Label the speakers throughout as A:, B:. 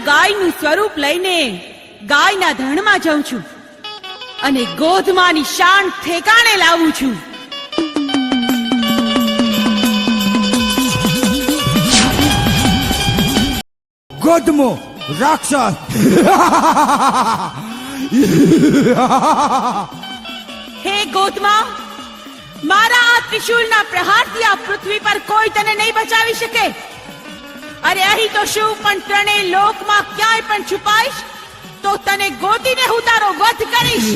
A: ગાયનું સ્વરૂપ લઈને ગાયના ધણમાં જાઉં છું અને ગોધમાની શાન ઠેકાણે લાવું છું.
B: ગોધમો રાક્ષસ!
A: હે ગોધમા, મારા આ ત્રિશૂલના પ્રહારથી આ પૃથ્વી પર કોઈ તને નહીં બચાવી શકે. અરે અહીં તો શું, પણ ત્રણેય લોકમાં ક્યાંય પણ છુપાઈશ તો તને ગોતીને હું તારો વધ કરીશ.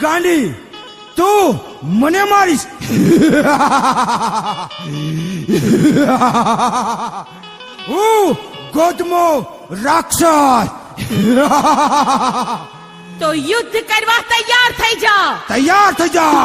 B: ગાંડી, તું મને મારીશ? હું ગોધમો રાક્ષસ!
A: તો યુદ્ધ કરવા તૈયાર થઈ જા.
B: તૈયાર થઈ જા.